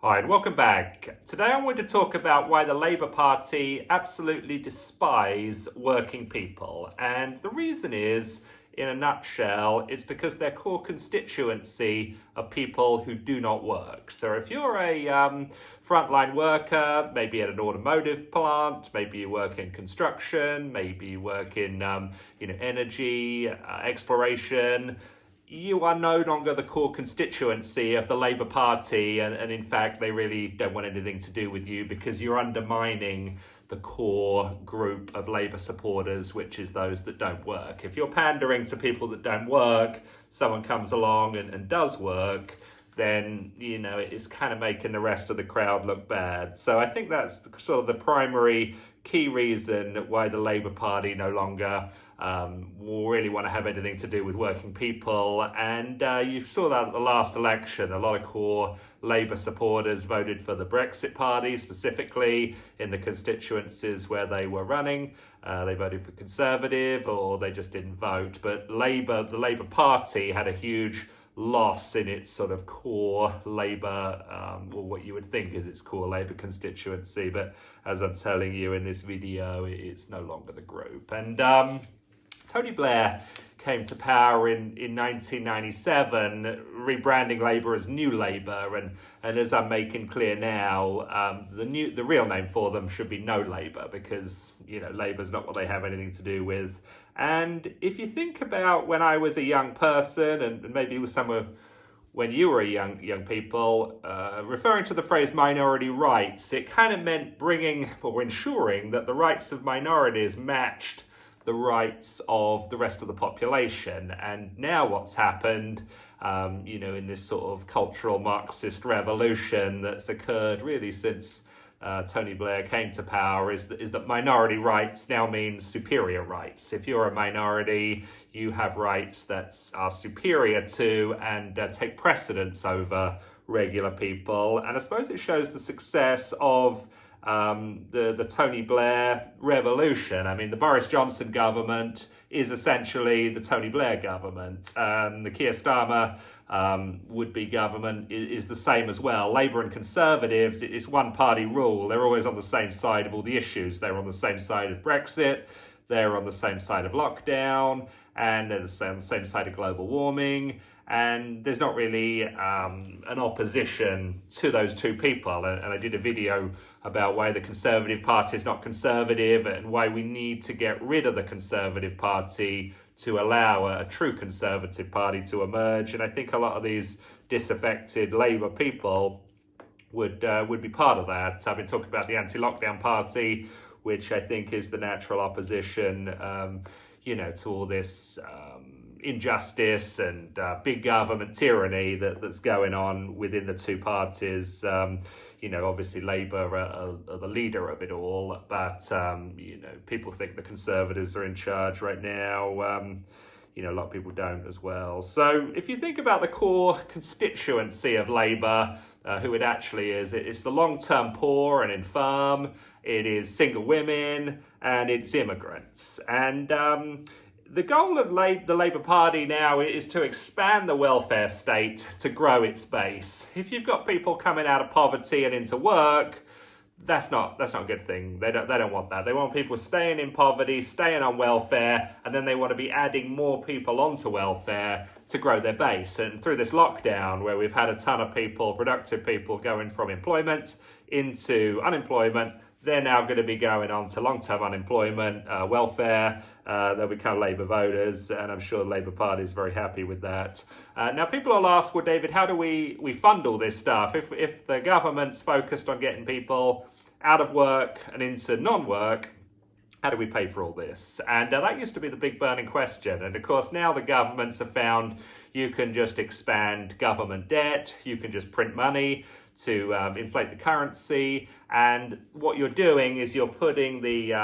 Hi and welcome back. Today I want to talk about why the Labour Party absolutely despise working people. And the reason is, in a nutshell, it's because their core constituency are people who do not work. So if you're a frontline worker, maybe at an automotive plant, maybe you work in construction, maybe you work in energy, exploration, you are no longer the core constituency of the Labour Party, and in fact they really don't want anything to do with you because you're undermining the core group of Labour supporters, which is those that don't work. If you're pandering to people that don't work, someone comes along and does work, then it's kind of making the rest of the crowd look bad. So I think that's sort of the primary key reason why the Labour Party no longer will really want to have anything to do with working people. And you saw that at the last election. A lot of core Labour supporters voted for the Brexit Party, specifically in the constituencies where they were running. They voted for Conservative, or they just didn't vote. But the Labour Party had a huge loss in its sort of core Labour, or what you would think is its core Labour constituency. But as I'm telling you in this video, it's no longer the group. And Tony Blair came to power in 1997, rebranding Labour as New Labour, and as I'm making clear now, the real name for them should be No Labour, because Labour's not what they have anything to do with. And if you think about when I was a young person, and maybe it was somewhere when you were a young people, referring to the phrase minority rights, it kind of meant bringing or ensuring that the rights of minorities matched the rights of the rest of the population. And now what's happened, in this sort of cultural Marxist revolution that's occurred really since Tony Blair came to power, is that minority rights now means superior rights. If you're a minority, you have rights that are superior to and take precedence over regular people. And I suppose it shows the success of the Tony Blair revolution. I mean, the Boris Johnson government is essentially the Tony Blair government. The Keir Starmer would-be government is the same as well. Labour and Conservatives, it's one-party rule. They're always on the same side of all the issues. They're on the same side of Brexit, they're on the same side of lockdown, and they're on the same side of global warming. And there's not really an opposition to those two people. And I did a video about why the Conservative Party is not conservative and why we need to get rid of the Conservative Party to allow a true Conservative Party to emerge. And I think a lot of these disaffected Labour people would be part of that. I've been talking about the Anti-Lockdown Party, which I think is the natural opposition, to all this injustice and big government tyranny that's going on within the two parties. Obviously Labour are the leader of it all, but people think the Conservatives are in charge right now. A lot of people don't as well. So if you think about the core constituency of Labour, who it actually is, it's the long-term poor and infirm, it is single women, and it's immigrants. And the goal of the Labour Party now is to expand the welfare state to grow its base. If you've got people coming out of poverty and into work, that's not a good thing. They don't want that. They want people staying in poverty, staying on welfare, and then they want to be adding more people onto welfare to grow their base. And through this lockdown, where we've had a ton of people, productive people, going from employment into unemployment, they're now going to be going on to long-term unemployment, welfare. They'll become Labour voters, and I'm sure the Labour Party is very happy with that. Now, people will ask, well, David, how do we fund all this stuff? If the government's focused on getting people out of work and into non-work, how do we pay for all this? And that used to be the big burning question. And of course, now the governments have found you can just expand government debt, you can just print money to inflate the currency, and what you're doing is you're putting the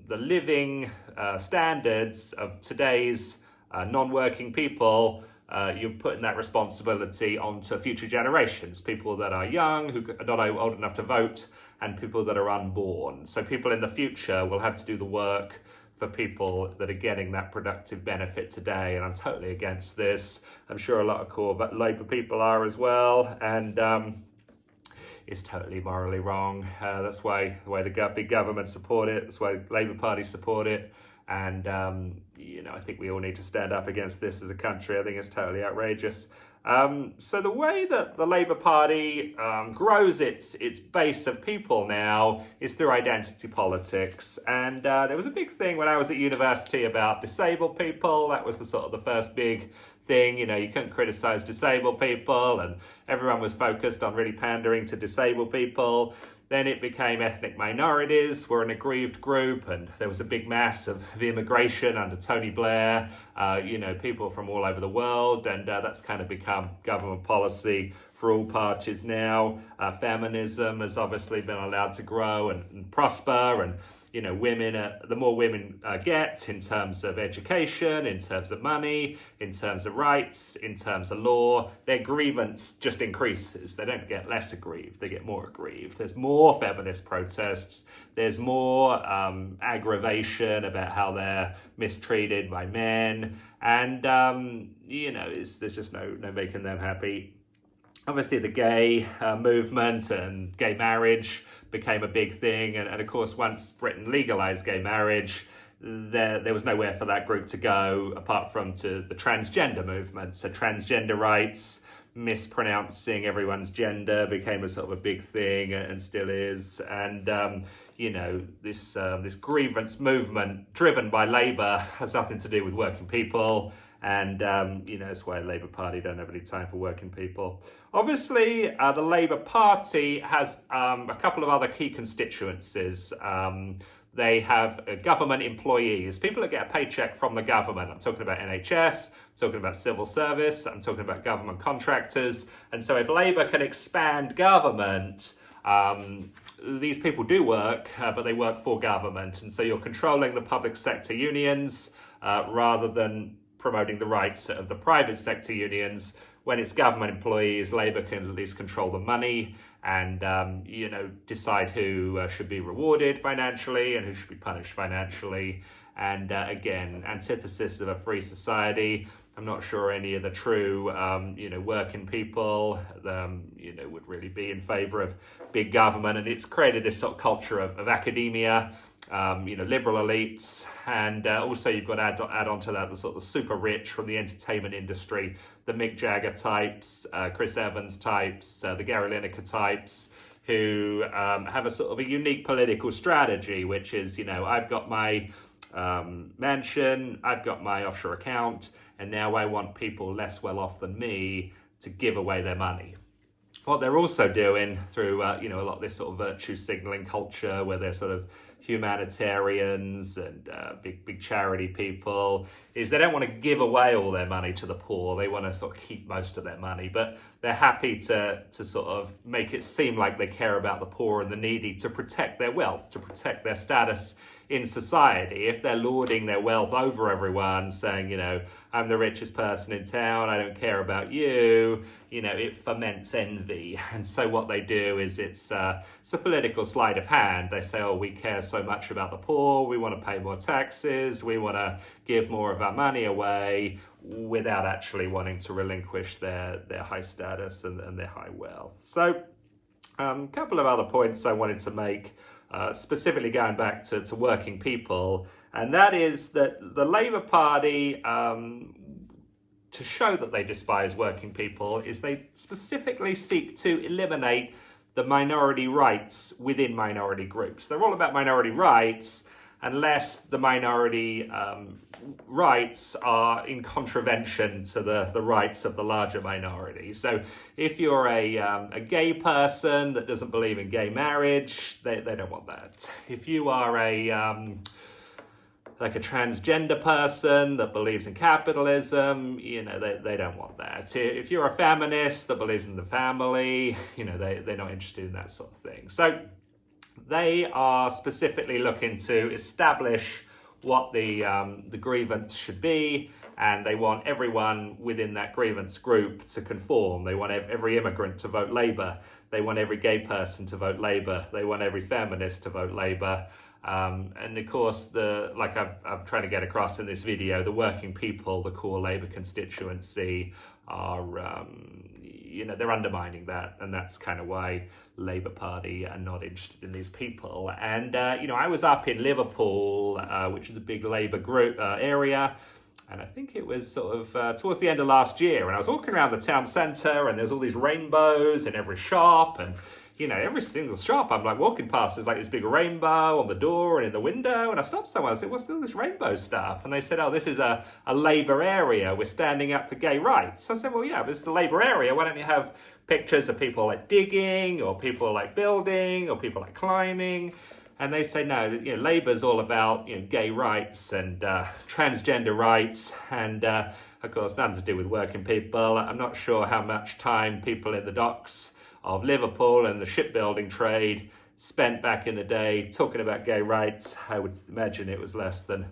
living standards of today's non-working people, you're putting that responsibility onto future generations, people that are young, who are not old enough to vote, and people that are unborn. So people in the future will have to do the work for people that are getting that productive benefit today, and I'm totally against this. I'm sure a lot of core Labour people are as well, and is totally morally wrong. That's why the big government support it. That's why the Labour Party support it. And, I think we all need to stand up against this as a country. I think it's totally outrageous. So the way that the Labour Party grows its base of people now is through identity politics. And there was a big thing when I was at university about disabled people. That was the first big thing. You couldn't criticize disabled people, and everyone was focused on really pandering to disabled people. Then it became ethnic minorities were an aggrieved group, and there was a big mass of immigration under Tony Blair, people from all over the world, and that's kind of become government policy for all parties now. Feminism has obviously been allowed to grow and prosper, and women, the more women get in terms of education, in terms of money, in terms of rights, in terms of law, their grievance just increases. They don't get less aggrieved, they get more aggrieved. There's more feminist protests, there's more aggravation about how they're mistreated by men, and there's just no making them happy. Obviously, the gay movement and gay marriage became a big thing. And of course, once Britain legalised gay marriage, there was nowhere for that group to go apart from to the transgender movement. So transgender rights, mispronouncing everyone's gender became a big thing and still is. And, this grievance movement driven by Labour has nothing to do with working people. And, that's why the Labour Party don't have any time for working people. Obviously, the Labour Party has a couple of other key constituencies. They have government employees, people that get a paycheck from the government. I'm talking about NHS, I'm talking about civil service, I'm talking about government contractors. And so if Labour can expand government, these people do work, but they work for government. And so you're controlling the public sector unions rather than promoting the rights of the private sector unions. When it's government employees, Labour can at least control the money and, decide who should be rewarded financially and who should be punished financially. And again, antithesis of a free society. I'm not sure any of the true, working people, would really be in favour of big government. And it's created this sort of culture of academia, liberal elites, and also you've got to add on to that the sort of super rich from the entertainment industry, the Mick Jagger types, Chris Evans types, the Gary Lineker types, who have a sort of a unique political strategy, which is, I've got my mansion, I've got my offshore account, and now I want people less well off than me to give away their money. What they're also doing through, a lot of this sort of virtue signalling culture where they're sort of humanitarians and big charity people, is they don't want to give away all their money to the poor. They want to sort of keep most of their money, but they're happy to sort of make it seem like they care about the poor and the needy to protect their wealth, to protect their status in society. If they're lording their wealth over everyone, saying, I'm the richest person in town, I don't care about you, it foments envy. And so what they do is it's a political sleight of hand. They say, we care so much about the poor, we want to pay more taxes, we want to give more of our money away, without actually wanting to relinquish their high status and their high wealth. So a couple of other points I wanted to make, specifically going back to working people, and that is that the Labour Party, to show that they despise working people, is they specifically seek to eliminate the minority rights within minority groups. They're all about minority rights unless the minority rights are in contravention to the rights of the larger minority. So if you're a gay person that doesn't believe in gay marriage, they don't want that. If you are like a transgender person that believes in capitalism, they don't want that. If you're a feminist that believes in the family, they're not interested in that sort of thing. So they are specifically looking to establish what the grievance should be, and they want everyone within that grievance group to conform. They want every immigrant to vote Labour. They want every gay person to vote Labour. They want every feminist to vote Labour. And of course, I'm trying to get across in this video, the working people, the core Labour constituency, are they're undermining that, and that's kind of why Labour Party are not interested in these people. And I was up in Liverpool, which is a big Labour group area, and I think it was sort of towards the end of last year, and I was walking around the town centre, and there's all these rainbows in every shop, and every single shop I'm like walking past, there's like this big rainbow on the door and in the window. And I stopped someone, I said, what's all this rainbow stuff? And they said, oh, this is a Labour area. We're standing up for gay rights. I said, well, yeah, but it's the Labour area. Why don't you have pictures of people like digging, or people like building, or people like climbing? And they say, no, Labour's all about gay rights and transgender rights, and of course, nothing to do with working people. I'm not sure how much time people in the docks of Liverpool and the shipbuilding trade spent back in the day talking about gay rights. I would imagine it was less than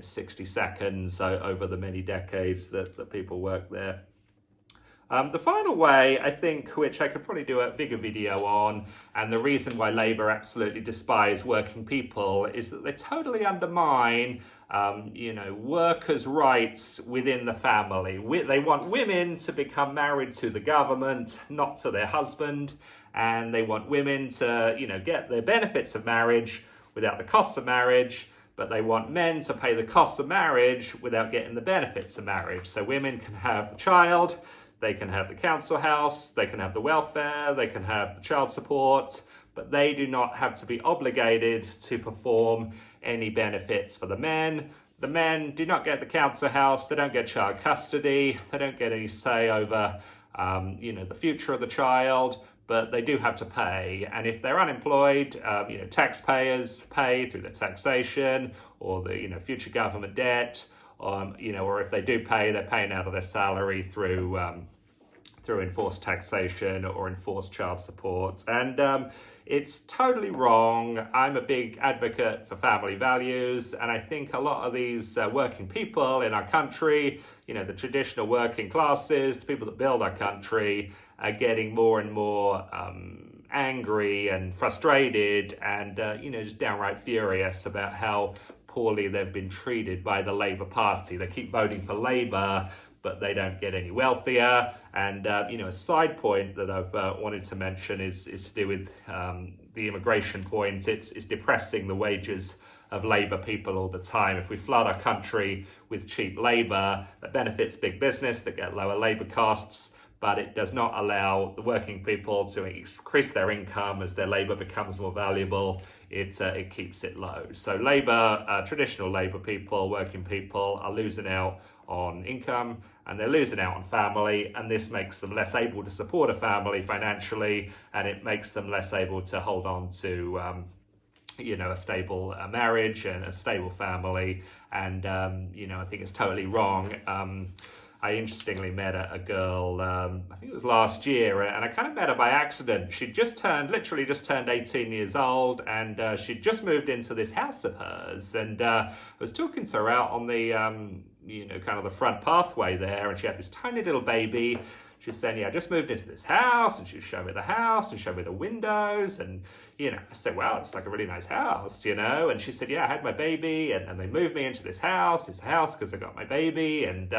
60 seconds over the many decades that people worked there. The final way, I think, which I could probably do a bigger video on, and the reason why Labour absolutely despise working people, is that they totally undermine workers' rights within the family. They want women to become married to the government, not to their husband, and they want women to, get their benefits of marriage without the costs of marriage, but they want men to pay the costs of marriage without getting the benefits of marriage. So women can have the child, they can have the council house, they can have the welfare, they can have the child support, but they do not have to be obligated to perform any benefits for the men. The men do not get the council house, they don't get child custody, they don't get any say over the future of the child, but they do have to pay. And if they're unemployed, taxpayers pay through the taxation or the future government debt, or if they do pay, they're paying out of their salary through enforced taxation or enforced child support. And it's totally wrong. I'm a big advocate for family values, and I think a lot of these working people in our country, the traditional working classes, the people that build our country, are getting more and more angry and frustrated and just downright furious about how poorly they've been treated by the Labour Party. They keep voting for Labour, but they don't get any wealthier. And a side point that I've wanted to mention is to do with the immigration point. It's depressing the wages of Labour people all the time. If we flood our country with cheap labour, that benefits big business that get lower labour costs, but it does not allow the working people to increase their income as their labour becomes more valuable. It keeps it low. So Labour, traditional Labour people, working people, are losing out on income, and they're losing out on family, and this makes them less able to support a family financially, and it makes them less able to hold on to a stable marriage and a stable family. And I think it's totally wrong. I interestingly met a girl, I think it was last year, and I kind of met her by accident. She'd literally just turned 18 years old, and she'd just moved into this house of hers. And I was talking to her out on the, kind of the front pathway there, and she had this tiny little baby. She was saying, I just moved into this house, and she'd show me the house and show me the windows. And, I said, wow, it's like a really nice house, And she said, yeah, I had my baby, and they moved me into this house. It's a house because I got my baby. And,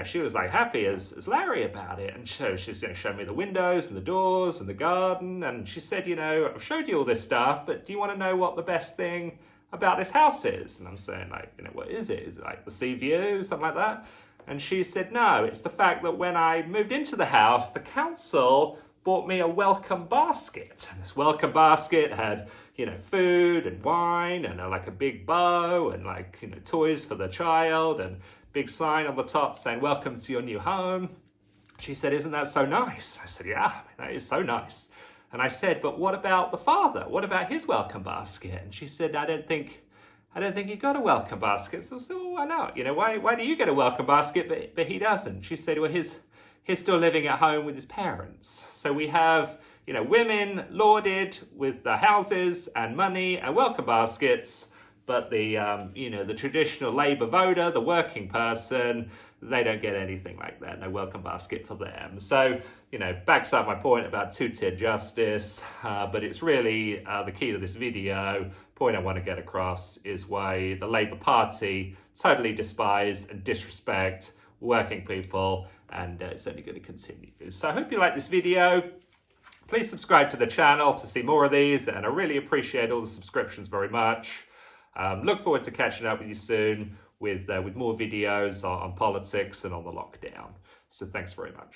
she was like happy as Larry about it. And so she's going to show me the windows and the doors and the garden. And she said, I've showed you all this stuff, but do you want to know what the best thing about this house is? And I'm saying, like, what is it? Is it like the sea view, something like that? And she said, no, it's the fact that when I moved into the house, the council bought me a welcome basket. And this welcome basket had, food and wine and like a big bow and like, toys for the child and big sign on the top saying, welcome to your new home. She said, isn't that so nice? I said, yeah, that is so nice. And I said, but what about the father? What about his welcome basket? And she said, I don't think he got a welcome basket. So I said, well, why not? Why do you get a welcome basket, but he doesn't? She said, well, he's still living at home with his parents. So we have, women lauded with the houses and money and welcome baskets, but the traditional Labour voter, the working person, they don't get anything like that. No welcome basket for them. So, backs up my point about two-tier justice, but it's really the key to this video. Point I want to get across is why the Labour Party totally despise and disrespect working people and it's only going to continue. So I hope you like this video. Please subscribe to the channel to see more of these, and I really appreciate all the subscriptions very much. Look forward to catching up with you soon with more videos on politics and on the lockdown. So thanks very much.